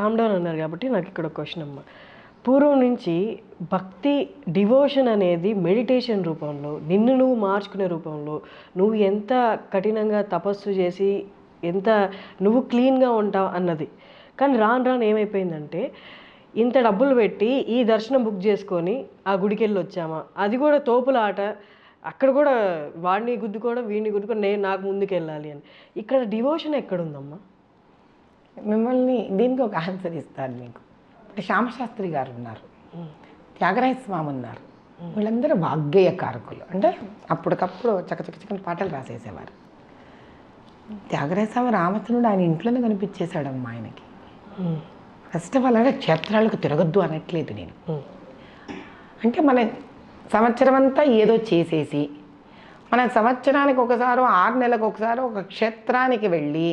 Calm down అన్నారు కాబట్టి నాకు ఇక్కడ క్వశ్చన్ అమ్మ. పూర్వం నుంచి భక్తి డివోషన్ అనేది మెడిటేషన్ రూపంలో, నిన్ను నువ్వు మార్చుకునే రూపంలో, నువ్వు ఎంత కఠినంగా తపస్సు చేసి ఎంత నువ్వు క్లీన్గా ఉంటావు అన్నది. కానీ రాను రాను ఏమైపోయిందంటే, ఇంత డబ్బులు పెట్టి ఈ దర్శనం బుక్ చేసుకొని ఆ గుడికి వెళ్ళి వచ్చామా, అది కూడా తోపుల ఆట. అక్కడ కూడా వాడిని గుద్దుకోవడం, వీడిని గుద్దుకోవడం, నేను నాకు ముందుకు వెళ్ళాలి అని. ఇక్కడ డివోషన్ ఎక్కడుందమ్మా? మిమ్మల్ని దీనికి ఒక ఆన్సర్ ఇస్తాను మీకు. ఇప్పుడు శ్యామశాస్త్రి గారు ఉన్నారు, త్యాగరాయ స్వామి ఉన్నారు, వీళ్ళందరూ వాగ్గేయకారకులు. అంటే అప్పటికప్పుడు చకచకచకని పాటలు రాసేసేవారు. త్యాగరాయ స్వామి రామచంద్రుడు ఆయన ఇంట్లోనే కనిపించేశాడమ్మా ఆయనకి. ఫస్ట్ ఆఫ్ ఆల్ అంటే క్షేత్రాలకు తిరగద్దు అనట్లేదు నేను. అంటే మన సంవత్సరం అంతా ఏదో చేసేసి, మన సంవత్సరానికి ఒకసారి 6 నెలలకు ఒకసారి ఒక క్షేత్రానికి వెళ్ళి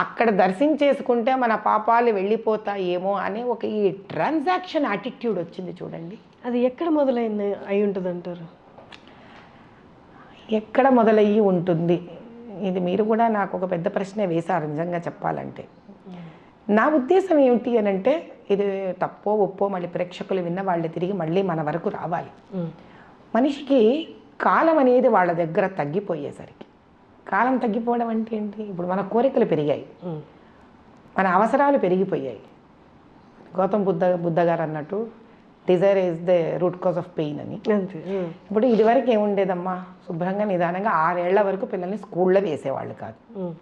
అక్కడ దర్శించేసుకుంటే మన పాపాలు వెళ్ళిపోతాయేమో అనే ఒక ఈ ట్రాన్సాక్షన్ యాటిట్యూడ్ వచ్చింది చూడండి. అది ఎక్కడ మొదలైంది అయి ఉంటుంది అంటారు? ఎక్కడ మొదలయ్యి ఉంటుంది, ఇది మీరు కూడా నాకు ఒక పెద్ద ప్రశ్నే వేశారు నిజంగా చెప్పాలంటే. నా ఉద్దేశం ఏమిటి అని అంటే, ఇది తప్పో ఒప్పో మళ్ళీ ప్రేక్షకులు విన్న వాళ్ళు తిరిగి మళ్ళీ మన వరకు రావాలి. మనిషికి కాలం అనేది వాళ్ళ దగ్గర తగ్గిపోయేసరికి, కాలం తగ్గిపోవడం అంటే ఏంటి, ఇప్పుడు మన కోరికలు పెరిగాయి, మన అవసరాలు పెరిగిపోయాయి. గౌతమ్ బుద్ధ గారు అన్నట్టు Dzire is the root cause of pain అని. ఇప్పుడు ఇదివరకు ఏముండేదమ్మా, శుభ్రంగా నిదానంగా 6 ఏళ్ల వరకు పిల్లల్ని స్కూల్లో వేసేవాళ్ళు కాదు,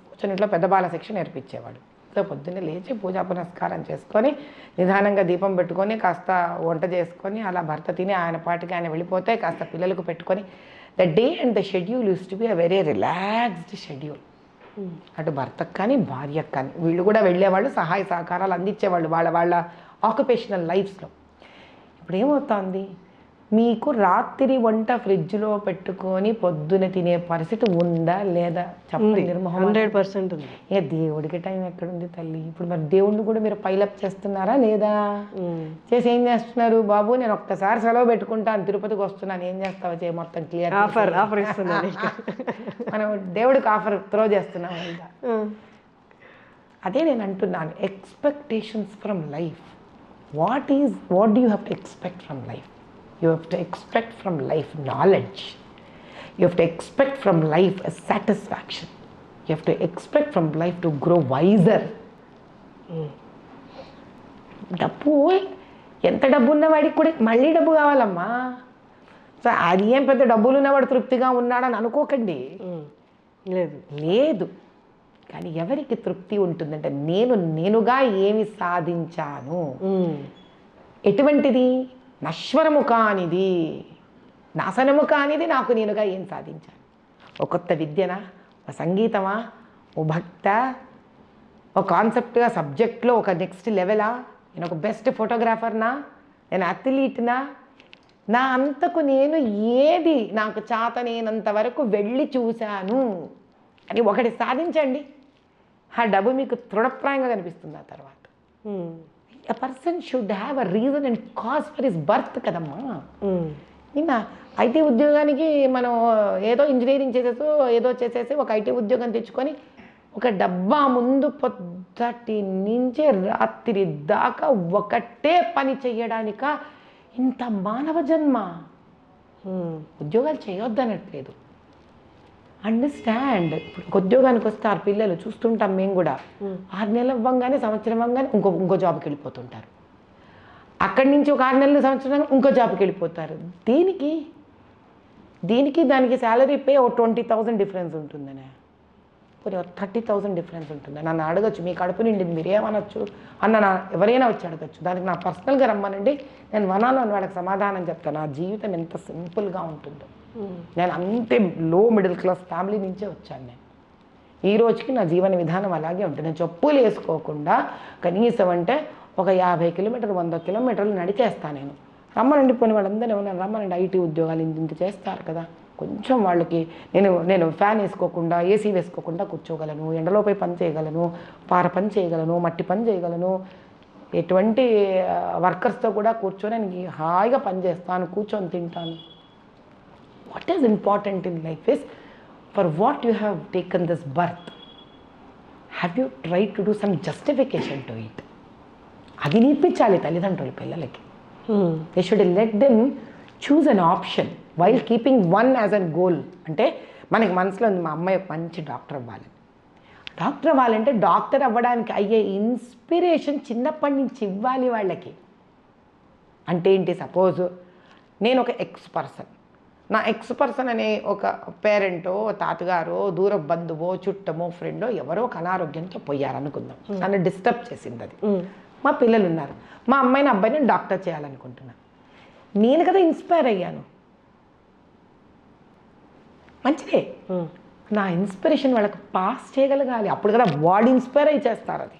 కూర్చొని ఇంట్లో పెద్ద బాల శిక్షణ నేర్పించేవాళ్ళు. సో పొద్దున్నే లేచి పూజా పునస్కారం చేసుకొని నిదానంగా దీపం పెట్టుకొని కాస్త వంట చేసుకొని అలా భర్త తిని ఆయన పాటికి ఆయన వెళ్ళిపోతే కాస్త పిల్లలకు పెట్టుకొని the day and the schedule use to be a very relaxed schedule. అటు భర్తకు కానీ భార్యకు కానీ వీళ్ళు కూడా వెళ్ళేవాళ్ళు, సహాయ సహకారాలు అందించేవాళ్ళు వాళ్ళ ఆక్యుపేషనల్ లైఫ్స్లో. ఇప్పుడు ఏమవుతుంది, మీకు రాత్రి వంట ఫ్రిడ్జ్లో పెట్టుకొని పొద్దున తినే పరిస్థితి ఉందా లేదా చెప్పండి? 100% ఉంది. ఏ దేవుడికి టైం ఎక్కడుంది తల్లి? ఇప్పుడు మరి దేవుడిని కూడా మీరు పైలప్ చేస్తున్నారా లేదా? చేసి ఏం చేస్తున్నారు? బాబు నేను ఒక్కసారి సెలవు పెట్టుకుంటాను, తిరుపతికి వస్తున్నాను, ఏం చేస్తావో చేయ, మొత్తం క్లియర్ ఆఫర్ ఇస్తున్నాను. మనం దేవుడికి ఆఫర్ త్రో చేస్తున్నాం. అదే నేను అంటున్నాను, expectations from life. What do you have to expect from life? You have to expect from life knowledge. You have to expect from life a satisfaction. You have to expect from life to grow wiser. డబ్బు, ఎంత డబ్బు ఉన్నవాడికి కూడా మళ్ళీ డబ్బు కావాలమ్మా. So అది ఏం పెద్ద డబ్బులు ఉన్నవాడు తృప్తిగా ఉన్నాడని అనుకోకండి, లేదు. కానీ ఎవరికి తృప్తి ఉంటుందంటే, నేనుగా ఏమి సాధించాను, ఎటువంటిది, నశ్వరము కానిది, నాశనము కానిది, నాకు నేనుగా ఏం సాధించాను. ఒక కొత్త విద్యనా, ఒక సంగీతమా, ఓ భక్త, ఒక కాన్సెప్ట్గా సబ్జెక్ట్లో ఒక నెక్స్ట్ లెవెలా, నేను ఒక బెస్ట్ ఫోటోగ్రాఫర్నా, నేను అథ్లీట్నా, నా అంతకు నేను ఏది నాకు చేతనేనంత వరకు వెళ్ళి చూశాను అని ఒకటి సాధించండి. ఆ డబ్బు మీకు తృఢప్రాయంగా కనిపిస్తుంది ఆ తర్వాత. A person should have a reason and cause for his birth కదమ్మా. నిన్న ఐటీ ఉద్యోగానికి మనం ఏదో ఇంజనీరింగ్ చేసేసి ఒక ఐటీ ఉద్యోగం తెచ్చుకొని ఒక డబ్బా ముందు పొద్దుటి నుంచి రాత్రి దాకా ఒకటే పని చేయడానిక ఇంత మానవ జన్మ. ఉద్యోగాలు చేయొద్దనట్లేదు, అండర్స్టాండ్. ఇప్పుడు ఉద్యోగానికి వస్తారు పిల్లలు, చూస్తుంటాం మేము కూడా. 6 నెలలు అవ్వగానే, సంవత్సరం అవ్వగానే ఇంకో జాబ్కి వెళ్ళిపోతుంటారు. అక్కడి నుంచి ఒక 6 నెలలు, సంవత్సరం ఇంకో జాబ్కి వెళ్ళిపోతారు. దానికి శాలరీ పే ఒక 20,000 డిఫరెన్స్ ఉంటుందనే, 30,000 డిఫరెన్స్ ఉంటుంది. నన్ను అడగచ్చు, మీ కడుపు నిండింది మీరేమనొచ్చు అన్న, ఎవరైనా వచ్చి అడగచ్చు. దానికి నా పర్సనల్గా రమ్మనండి, నేను వనాను వాళ్ళకి సమాధానం చెప్తాను. నా జీవితం ఎంత సింపుల్గా ఉంటుందో. నేను అంతే లో మిడిల్ క్లాస్ ఫ్యామిలీ నుంచే వచ్చాను. నేను ఈ రోజుకి నా జీవన విధానం అలాగే ఉంటుంది. నేను చెప్పులు వేసుకోకుండా కనీసం అంటే ఒక 50 కిలోమీటర్లు 100 కిలోమీటర్లు నడిచేస్తాను నేను. రమ్మనండి, పోనీ వాళ్ళందరూ ఏమన్నా రమ్మనండి, ఐటీ ఉద్యోగాలు ఇంత చేస్తారు కదా, కొంచెం వాళ్ళకి నేను ఫ్యాన్ వేసుకోకుండా, ఏసీ వేసుకోకుండా కూర్చోగలను, ఎండలోపై పని చేయగలను, పార పని చేయగలను, మట్టి పని చేయగలను, ఎటువంటి వర్కర్స్తో కూడా కూర్చొని నేను హాయిగా పని చేస్తాను, కూర్చొని తింటాను. What is important in life is, for what you have taken this birth, have you tried to do some justification to it? అది నేర్పించాలి తల్లిదండ్రులు పిల్లలకి. They should let them choose an option while keeping one as an goal. అంటే మనకి మనసులో ఉంది మా అమ్మాయి ఒక మంచి డాక్టర్ అవ్వాలి. డాక్టర్ అవ్వాలంటే డాక్టర్ అవ్వడానికి అయ్యే ఇన్స్పిరేషన్ చిన్నప్పటి నుంచి ఇవ్వాలి వాళ్ళకి. అంటే ఏంటి, సపోజ్ నేను ఒక పర్సన్, నా పర్సన్ అనే ఒక పేరెంటో తాతగారో దూర బంధువో చుట్టమో ఫ్రెండో ఎవరో ఒక అనారోగ్యంతో పోయారనుకుందాం, నన్ను డిస్టర్బ్ చేసింది అది. మా పిల్లలు ఉన్నారు, మా అమ్మాయిని అబ్బాయిని డాక్టర్ చేయాలనుకుంటున్నాను. నేను కదా ఇన్స్పైర్ అయ్యాను, మంచిదే. నా ఇన్స్పిరేషన్ వాళ్ళకి పాస్ చేయగలగాలి, అప్పుడు కదా వాడు ఇన్స్పైర్ అయ్యి చేస్తారు. అది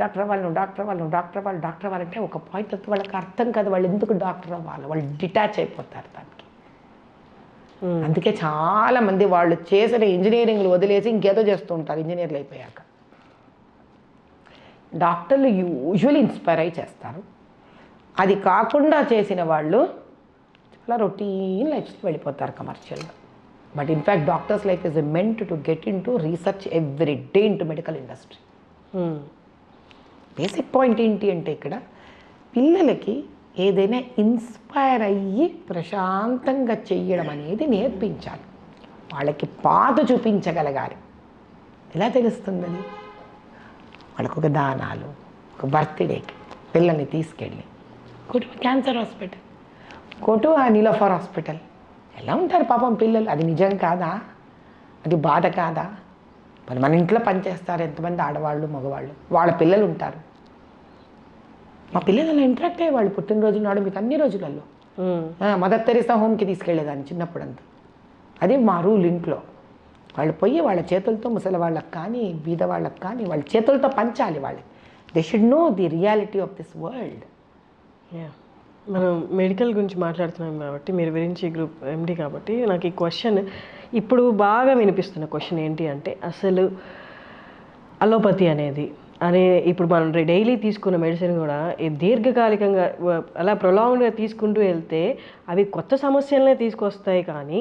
డాక్టర్ అవ్వాలంటే ఒక పాయింట్ వస్తే వాళ్ళకి అర్థం కాదు వాళ్ళు ఎందుకు డాక్టర్ అవ్వాలి, వాళ్ళు డిటాచ్ అయిపోతారు దానికి. అందుకే చాలామంది వాళ్ళు చేసిన ఇంజనీరింగ్లు వదిలేసి ఇంకేదో చేస్తూ ఉంటారు ఇంజనీర్లు అయిపోయాక. డాక్టర్లు యూజువల్లీ ఇన్స్పైర్ అయ్యి చేస్తారు. అది కాకుండా చేసిన వాళ్ళు చాలా రొటీన్ లైఫ్స్కి వెళ్ళిపోతారు కమర్షియల్గా. But in fact doctors life is meant to get in to research every day in to medical industry. Basic point ఏంటి అంటే ఇక్కడ పిల్లలకి ఏదైనా ఇన్స్పైర్ అయ్యి ప్రశాంతంగా చెయ్యడం అనేది నేర్పించాలి, వాళ్ళకి పాత చూపించగలగాలి. ఎలా తెలుస్తుంది అది? వాళ్ళకు ఒక దానాలు, ఒక బర్త్డేకి పిల్లల్ని తీసుకెళ్ళి go to cancer hospital, go to Niloufer hospital. ఎలా ఉంటారు పాపం పిల్లలు, అది నిజం కాదా, అది బాధ కాదా? మరి మన ఇంట్లో పనిచేస్తారు ఎంతమంది ఆడవాళ్ళు మగవాళ్ళు, వాళ్ళ పిల్లలు ఉంటారు. మా పిల్లలు అలా ఇంటరాక్ట్ అయ్యేవాళ్ళు పుట్టినరోజు నాడు మీకు అన్ని రోజులలో. మదర్ తెరీసా హోమ్కి తీసుకెళ్ళేదాన్ని చిన్నప్పుడంతా. అది మా రూల్ ఇంట్లో. వాళ్ళు పోయి వాళ్ళ చేతులతో ముసలి వాళ్ళకి కానీ బీద వాళ్ళకి కానీ వాళ్ళ చేతులతో పంచాలి వాళ్ళకి. They should know the reality of this world. మనం మెడికల్ గురించి మాట్లాడుతున్నాం కాబట్టి, మీరు విరించి గ్రూప్ ఎండి కాబట్టి నాకు ఈ క్వశ్చన్ ఇప్పుడు బాగా వినిపిస్తున్న క్వశ్చన్ ఏంటి అంటే, అసలు అలోపతి అనేది ఇప్పుడు మనం డైలీ తీసుకున్న మెడిసిన్ కూడా దీర్ఘకాలికంగా అలా ప్రొలాంగ్డ్గా తీసుకుంటూ వెళ్తే అవి కొత్త సమస్యలనే తీసుకొస్తాయి, కానీ